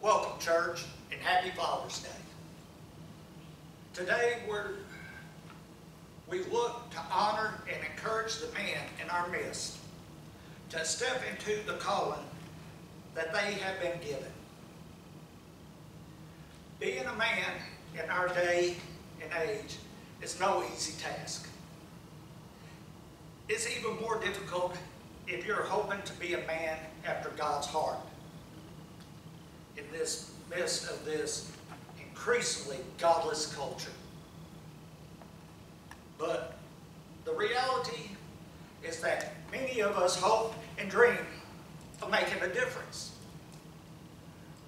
Welcome, church, and happy Father's Day. Today we look to honor and encourage the men in our midst to step into the calling that they have been given. Being a man in our day and age is no easy task. It's even more difficult if you're hoping to be a man after God's heart in this midst of this increasingly godless culture. But the reality is that many of us hope and dream of making a difference.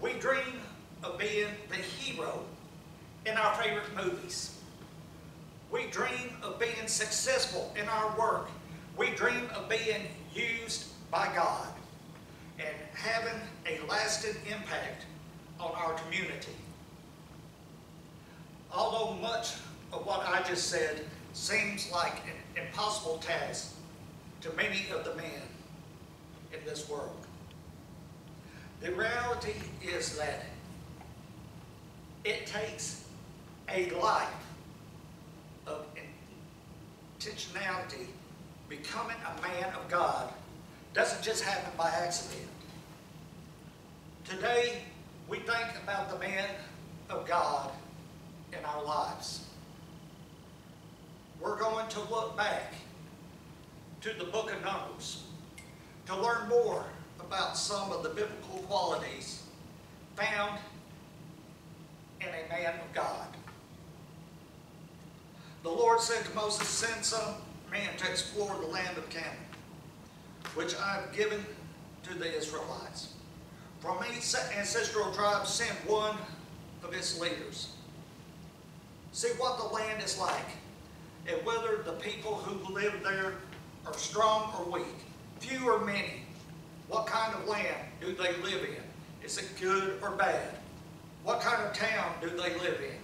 We dream of being the hero in our favorite movies. We dream of being successful in our work. We dream of being used by God and having a lasting impact on our community. Although much of what I just said seems like an impossible task to many of the men in this world, the reality is that it takes a life of intentionality. Becoming a man of God doesn't just happen by accident. Today, we think about the men of God in our lives. We're going to look back to the book of Numbers to learn more about some of the biblical qualities found in a man of God. The Lord said to Moses, "Send some men to explore the land of Canaan, which I have given to the Israelites. From each ancestral tribe send one of its leaders. See what the land is like, and whether the people who live there are strong or weak, few or many. What kind of land do they live in? Is it good or bad? What kind of town do they live in?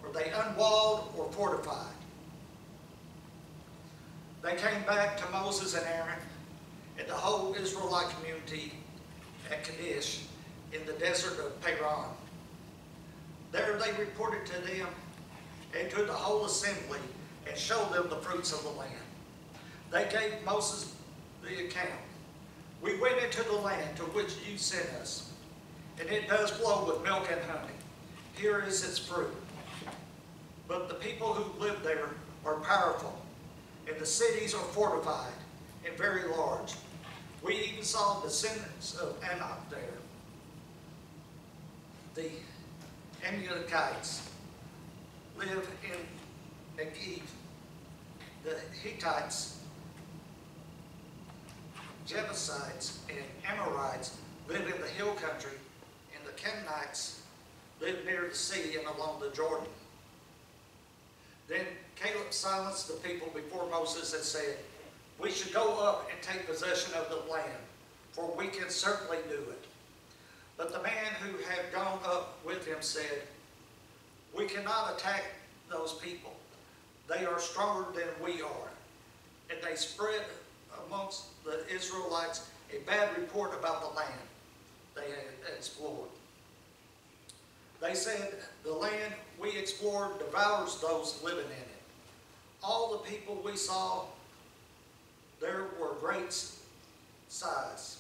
Are they unwalled or fortified?" They came back to Moses and Aaron and the whole Israelite community at Kadesh in the desert of Paran. There they reported to them and to the whole assembly and showed them the fruits of the land. They gave Moses the account. "We went into the land to which you sent us, and it does flow with milk and honey. Here is its fruit. But the people who live there are powerful, and the cities are fortified and very large. We even saw descendants of Anak there. The Amalekites live in Negev. The Hittites, Jebusites, and Amorites live in the hill country, and the Canaanites live near the sea and along the Jordan." Then Caleb silenced the people before Moses and said, "We should go up and take possession of the land, for we can certainly do it." But the man who had gone up with him said, "We cannot attack those people. They are stronger than we are." And they spread amongst the Israelites a bad report about the land they had explored. They said, "The land we explored devours those living in it. All the people we saw there were great size.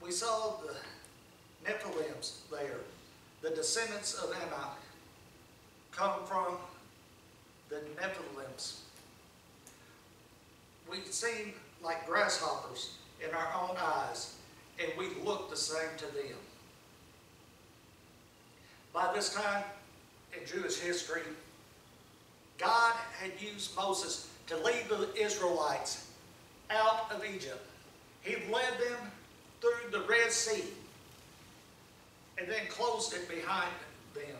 We saw the Nephilims there. The descendants of Anak come from the Nephilims. We seem like grasshoppers in our own eyes, and we look the same to them." By this time in Jewish history, God had used Moses to lead the Israelites out of Egypt. He led them through the Red Sea and then closed it behind them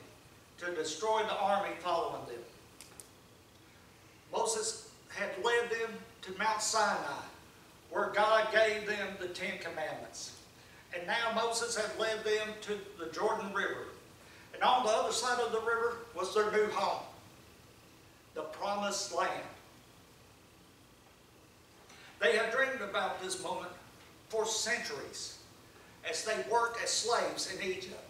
to destroy the army following them. Moses had led them to Mount Sinai, where God gave them the 10 Commandments. And now Moses had led them to the Jordan River. And on the other side of the river was their new home, the Promised Land. They had dreamed about this moment for centuries. as they worked as slaves in Egypt.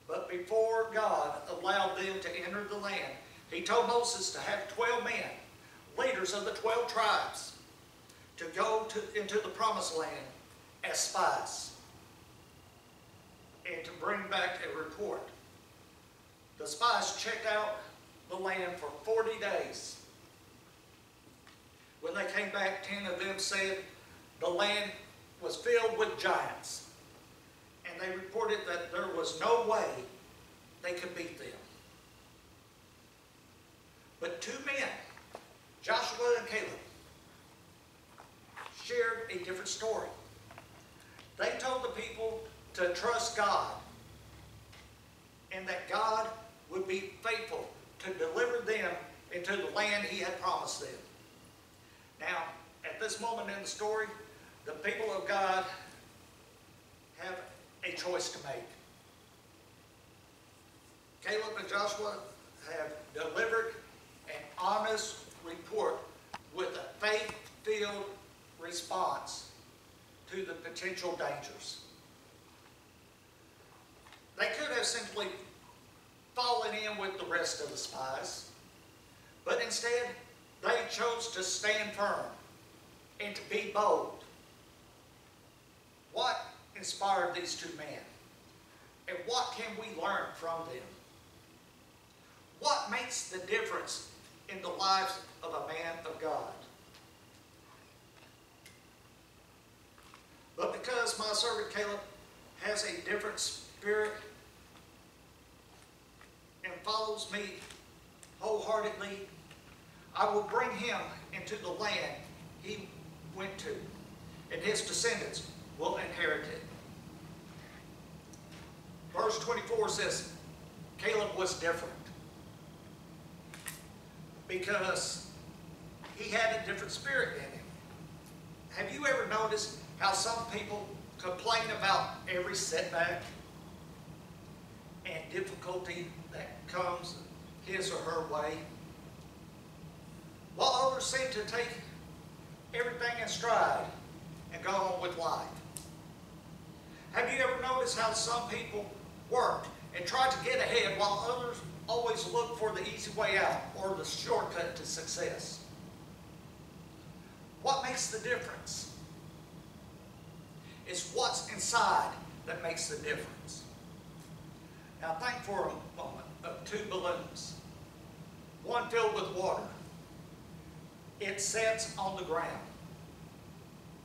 But before God allowed them to enter the land, he told Moses to have 12 men, leaders of the 12 tribes, to go into the promised land as spies and to bring back a report. The spies checked out the land for 40 days. When they came back, 10 of them said the land was filled with giants. And they reported that there was no way they could beat them. But 2 men, Joshua and Caleb, shared a different story. They told the people to trust God and that God would be faithful to deliver them into the land he had promised them. Now, at this moment in the story, the people of God have a choice to make. Caleb and Joshua have delivered an honest report with a faith-filled response to the potential dangers. They could have simply fallen in with the rest of the spies, but instead they chose to stand firm and to be bold. What inspired these 2 men? And what can we learn from them? What makes the difference in the lives of a man of God? But because my servant Caleb has a different spirit and follows me wholeheartedly, I will bring him into the land he went to, and his descendants will inherit it. Verse 24 says, Caleb was different because he had a different spirit in him. Have you ever noticed how some people complain about every setback and difficulty that comes his or her way, while others seem to take everything in stride and go on with life? Have you ever noticed how some people work and try to get ahead while others always look for the easy way out or the shortcut to success? What makes the difference? It's what's inside that makes the difference. Now think for a moment of 2 balloons, one filled with water. It sits on the ground,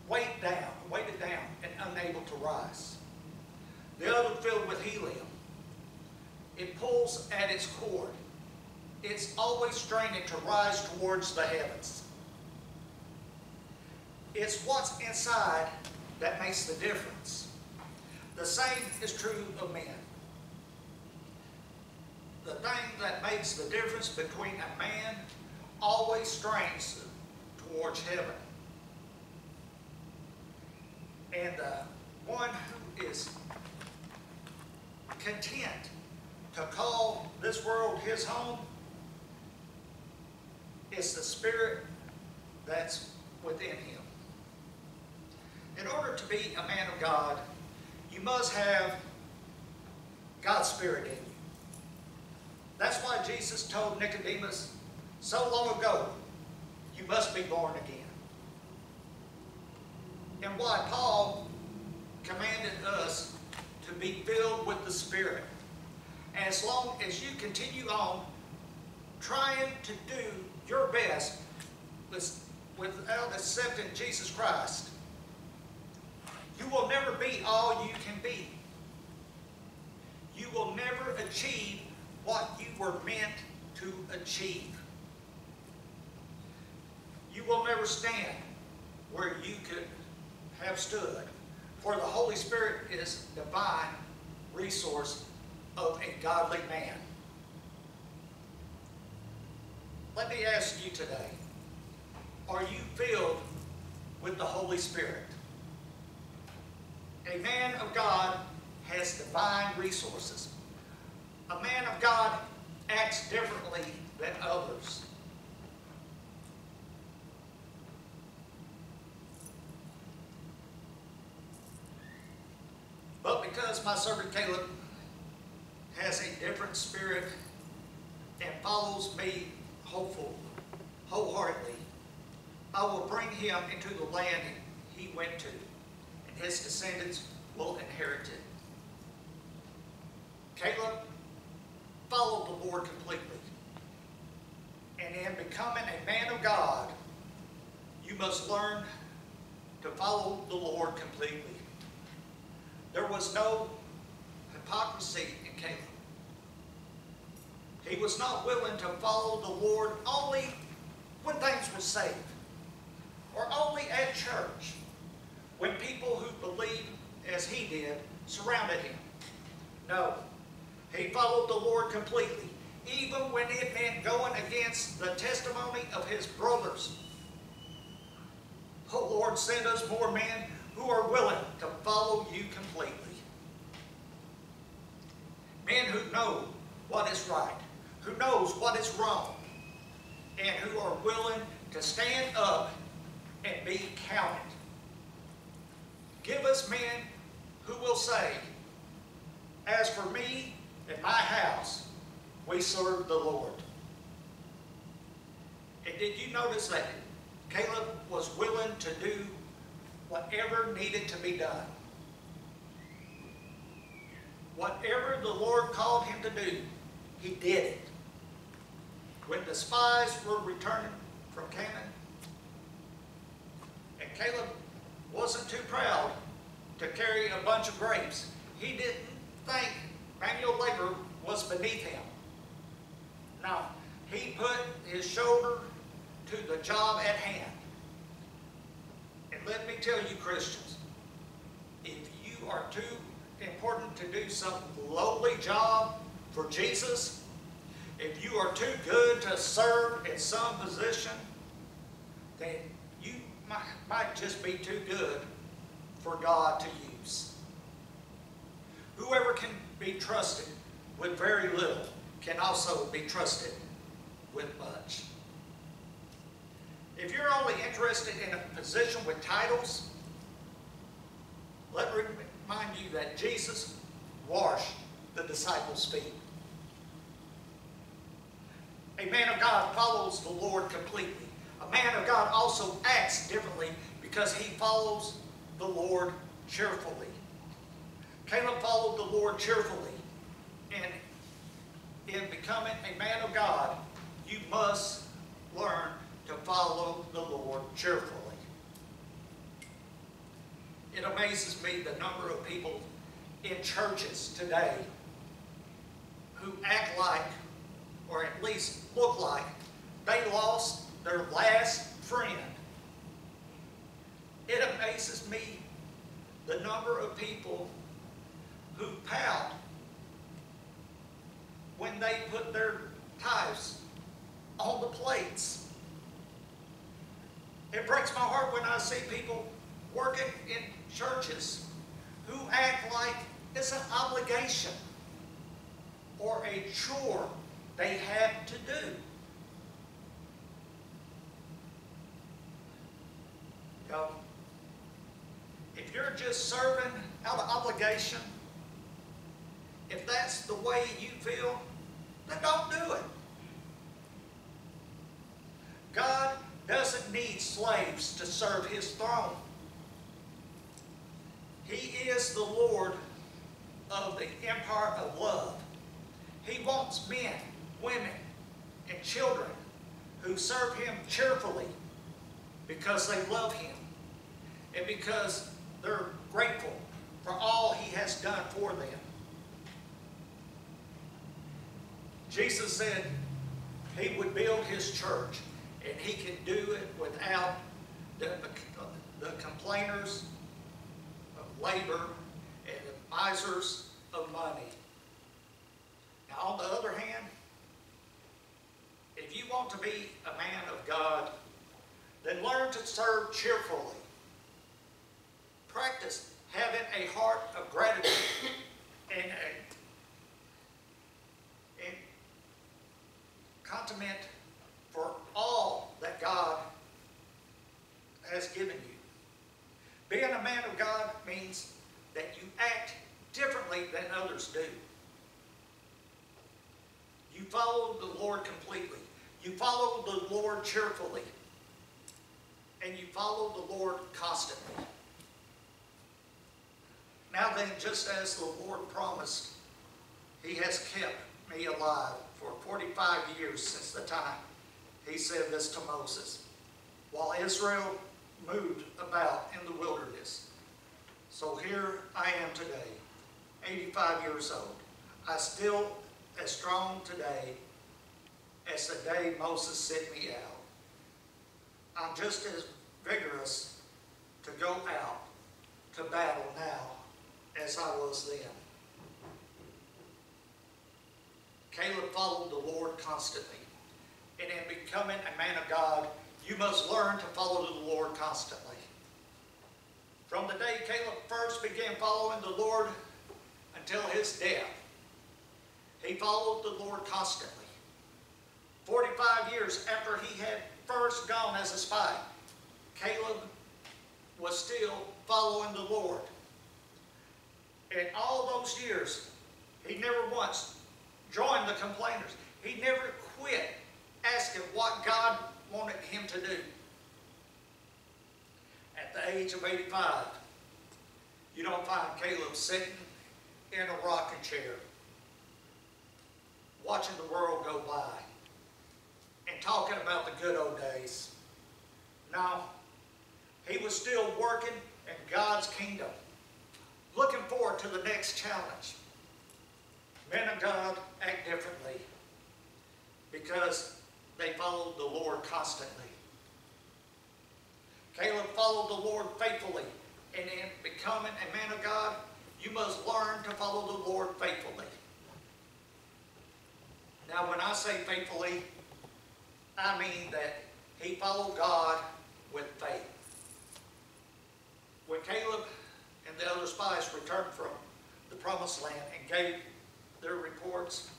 weighted down and unable to rise. The other filled with helium. It pulls at its cord. It's always straining to rise towards the heavens. It's what's inside that makes the difference. The same is true of men. The thing that makes the difference between a man always strains towards heaven. And the one who is content to call this world his home is the spirit that's within him. In order to be a man of God, you must have God's spirit in you. That's why Jesus told Nicodemus so long ago, you must be born again. And why Paul commanded us to be filled with the Spirit. And as long as you continue on trying to do your best without accepting Jesus Christ, you will never be all you can be. You will never achieve what you were meant to achieve. You will never stand where you could have stood, for the Holy Spirit is divine resource of a godly man. Let me ask you today, are you filled with the Holy Spirit? A man of God has divine resources. A man of God acts differently than others. because my servant Caleb has a different spirit and follows me wholeheartedly, I will bring him into the land he went to, and his descendants will inherit it. Caleb followed the Lord completely. And in becoming a man of God, you must learn to follow the Lord completely. There was no hypocrisy in Caleb. He was not willing to follow the Lord only when things were safe, or only at church, when people who believed as he did surrounded him. No, he followed the Lord completely, even when it meant going against the testimony of his brothers. Oh Lord, send us more men who are willing to follow you completely. Men who know what is right, who knows what is wrong, and who are willing to stand up and be counted. Give us men who will say, as for me and my house, we serve the Lord. And did you notice that Caleb was willing to do whatever needed to be done? Whatever the Lord called him to do, he did it. When the spies were returning from Canaan, and Caleb wasn't too proud to carry a bunch of grapes, he didn't think manual labor was beneath him. No, he put his shoulder to the job at hand. And let me tell you, Christians, if you are too important to do some lowly job for Jesus, if you are too good to serve in some position, then you might just be too good for God to use. Whoever can be trusted with very little can also be trusted with much. If you're only interested in a position with titles, let me remind you that Jesus washed the disciples' feet. A man of God follows the Lord completely. A man of God also acts differently because he follows the Lord cheerfully. Caleb followed the Lord cheerfully. And in becoming a man of God, you must learn to follow the Lord cheerfully. It amazes me the number of people in churches today who act like, or at least look like, they lost their last friend. It amazes me the number of people who pout when they put their tithes on the plates. It breaks my heart when I see people working in churches who act like it's an obligation or a chore they have to do. You know, if you're just serving out of obligation, if that's the way you feel, then don't do it. God doesn't need slaves to serve his throne. He is the Lord of the empire of love. He wants men, women, and children who serve him cheerfully because they love him and because they're grateful for all he has done for them. Jesus said he would build his church, and he can do it without the complainers of labor and the misers of money. Now, on the other hand, if you want to be a man of God, then learn to serve cheerfully. Practice having a heart of gratitude and content for all that God has given you. Being a man of God means that you act differently than others do. You follow the Lord completely. You follow the Lord cheerfully. And you follow the Lord constantly. Now then, just as the Lord promised, He has kept me alive for 45 years since the time He said this to Moses, while Israel moved about in the wilderness. So here I am today, 85 years old. I still as strong today as the day Moses sent me out. I'm just as vigorous to go out to battle now as I was then. Caleb followed the Lord constantly. And in becoming a man of God, you must learn to follow the Lord constantly. From the day Caleb first began following the Lord until his death, he followed the Lord constantly. 45 years after he had first gone as a spy, Caleb was still following the Lord. In all those years, he never once joined the complainers. He never quit asking what God wanted him to do. At the age of 85, you don't find Caleb sitting in a rocking chair, watching the world go by, and talking about the good old days. No, he was still working in God's kingdom, looking forward to the next challenge. Men of God act differently because they followed the Lord constantly. Caleb followed the Lord faithfully, and in becoming a man of God, you must learn to follow the Lord faithfully. Now, when I say faithfully, I mean that he followed God with faith. When Caleb and the other spies returned from the promised land and gave their reports,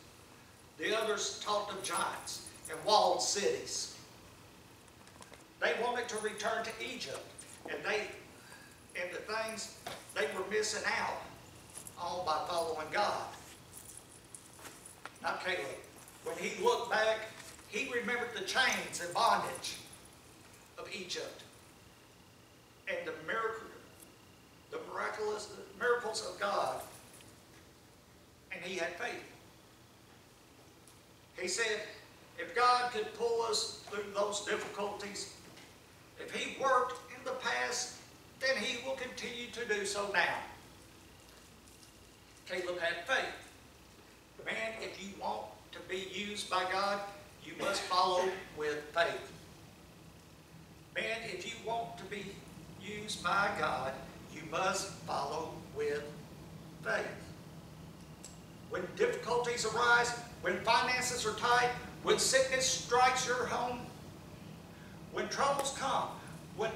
the others talked of giants and walled cities. They wanted to return to Egypt, and the things they were missing out on by following God. Not Caleb. When he looked back, he remembered the chains and bondage of Egypt and the miraculous miracles of God, and he had faith. He said, if God could pull us through those difficulties, if he worked in the past, then he will continue to do so now. Caleb had faith. Man, if you want to be used by God, you must follow with faith. Man, if you want to be used by God, you must follow with faith. When difficulties arise, when finances are tight, when sickness strikes your home, when troubles come, when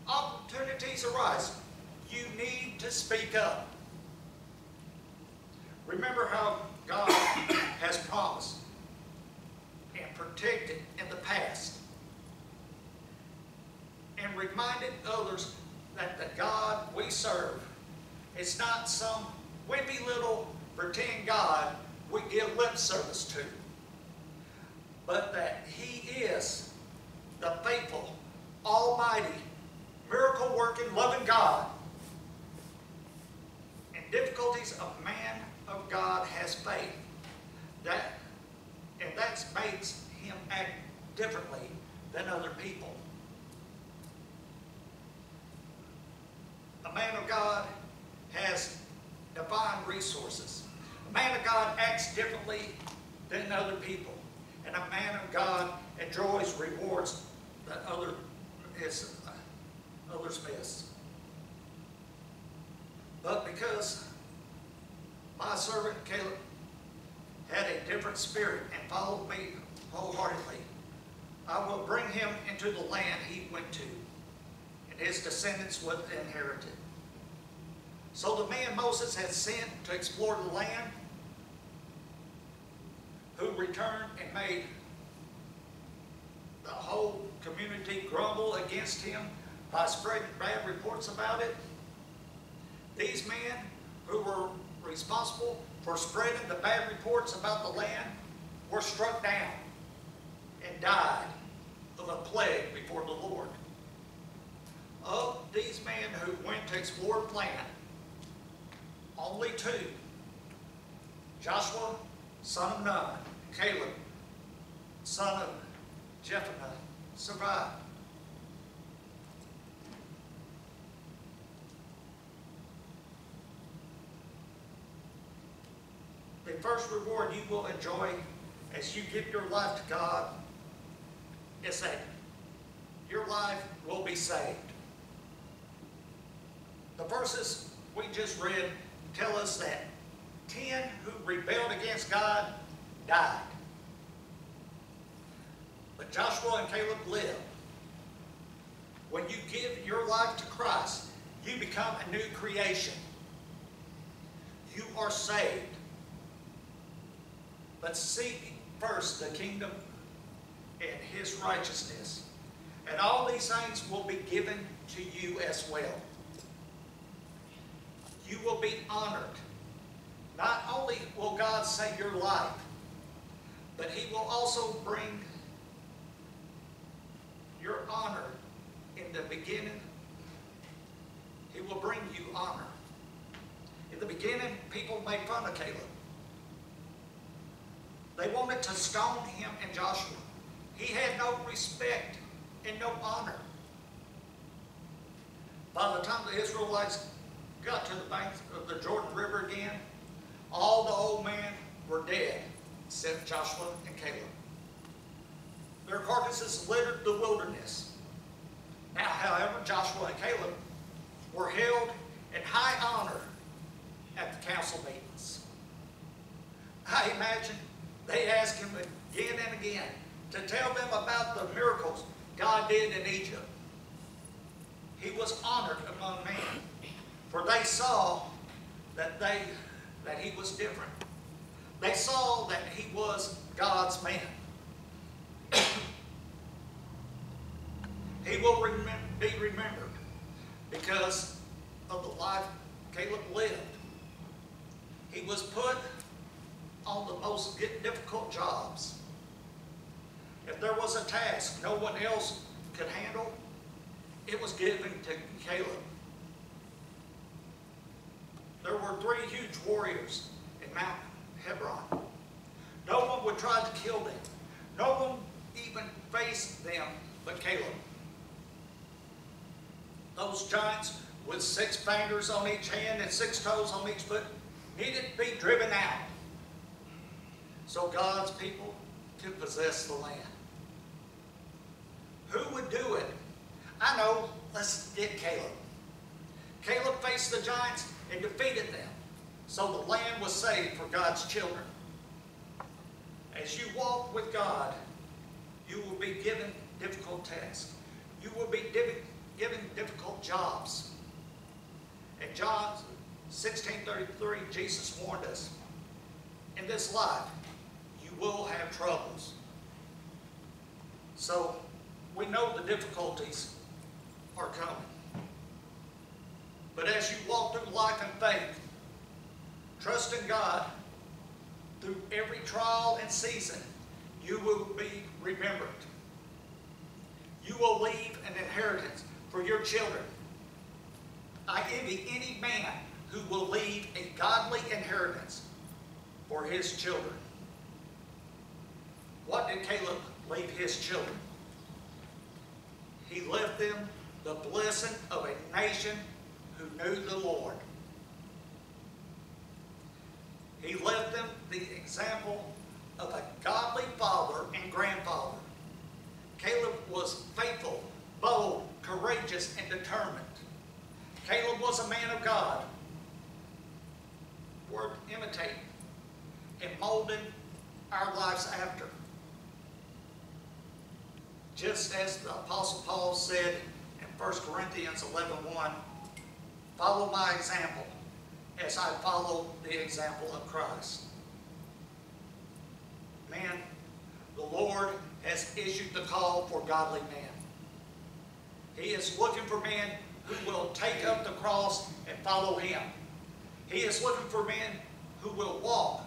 opportunities arise, you need to speak up. Remember how God has promised and protected in the past, and reminded others that the God we serve is not some wimpy little pretend God we give lip service to, but that he is the faithful, almighty, miracle-working, loving God. In difficulties, a man of God has faith. That makes him act differently than other people. A man of God has divine resources. A man of God acts differently than other people. And a man of God enjoys rewards that others miss. But because my servant Caleb had a different spirit and followed me wholeheartedly, I will bring him into the land he went to, and his descendants would inherit it. So the man Moses had sent to explore the land, who returned and made the whole community grumble against him by spreading bad reports about it. These men who were responsible for spreading the bad reports about the land were struck down and died of a plague before the Lord. Of these men who went to explore the land, only two, Joshua, son of Nun, and Caleb, son of Jephunneh, survived. The first reward you will enjoy as you give your life to God is that your life will be saved. The verses we just read tell us that 10 who rebelled against God died. But Joshua and Caleb lived. When you give your life to Christ, you become a new creation. You are saved. But seek first the kingdom and His righteousness, and all these things will be given to you as well. You will be honored. Not only will God save your life, but He will also bring your honor in the beginning. He will bring you honor. In the beginning, people made fun of Caleb. They wanted to stone him and Joshua. He had no respect and no honor. By the time the Israelites got to the banks of the Jordan River again, all the old men were dead, except Joshua and Caleb. Their carcasses littered the wilderness. Now, however, Joshua and Caleb were held in high honor at the council meetings. I imagine they asked him again and again to tell them about the miracles God did in Egypt. He was honored among men, for they saw that he was different. They saw that he was God's man. He will be remembered because of the life Caleb lived. He was put on the most difficult jobs. If there was a task no one else could handle, it was given to Caleb. There were 3 huge warriors in Mount Hebron. No one would try to kill them. No one even faced them but Caleb. Those giants with 6 fingers on each hand and 6 toes on each foot needed to be driven out so God's people could possess the land. Who would do it? I know, let's get Caleb. Caleb faced the giants and defeated them, so the land was saved for God's children. As you walk with God, you will be given difficult tasks. You will be given difficult jobs. In John 16:33, Jesus warned us, in this life, you will have troubles. So, we know the difficulties are coming. But as you walk through life in faith, trust in God, through every trial and season, you will be remembered. You will leave an inheritance for your children. I envy any man who will leave a godly inheritance for his children. What did Caleb leave his children? He left them the blessing of a nation who knew the Lord. He left them the example of a godly father and grandfather. Caleb was faithful, bold, courageous, and determined. Caleb was a man of God, worth imitating and molding our lives after. Just as the Apostle Paul said in 1 Corinthians 11:1, follow my example as I follow the example of Christ. Man, the Lord has issued the call for godly men. He is looking for men who will take up the cross and follow Him. He is looking for men who will walk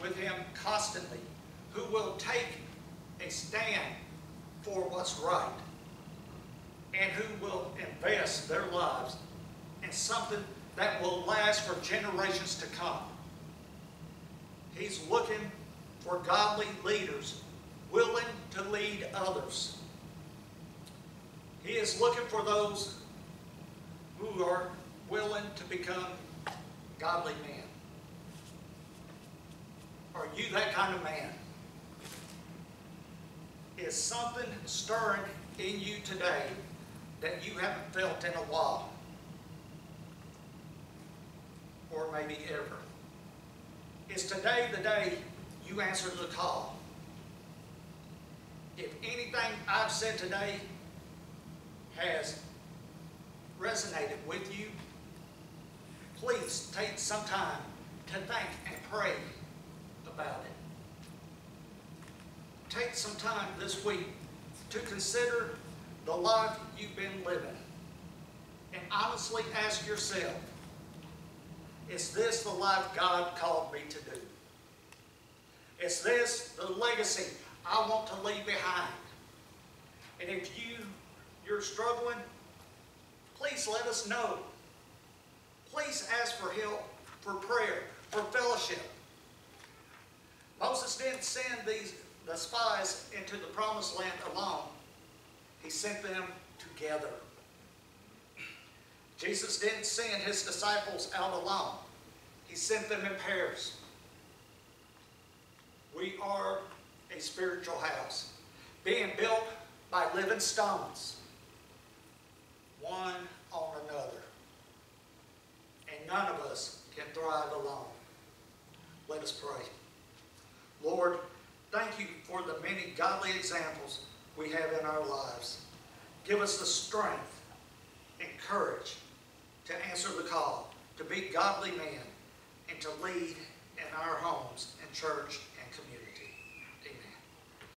with Him constantly, who will take a stand for what's right, and who will invest their lives in something that will last for generations to come. He's looking for godly leaders willing to lead others. He is looking for those who are willing to become godly men. Are you that kind of man? Is something stirring in you today that you haven't felt in a while? Or maybe ever? Is today the day you answer the call? If anything I've said today has resonated with you, please take some time to think and pray about it. Take some time this week to consider the life you've been living and honestly ask yourself, is this the life God called me to do? Is this the legacy I want to leave behind? And if you're struggling, please let us know. Please ask for help, for prayer, for fellowship. Moses didn't send the spies into the promised land alone. He sent them together. Jesus didn't send His disciples out alone. He sent them in pairs. We are a spiritual house, being built by living stones, one on another. And none of us can thrive alone. Let us pray. Lord, thank you for the many godly examples we have in our lives. Give us the strength and courage to answer the call, to be godly men, and to lead in our homes and church and community.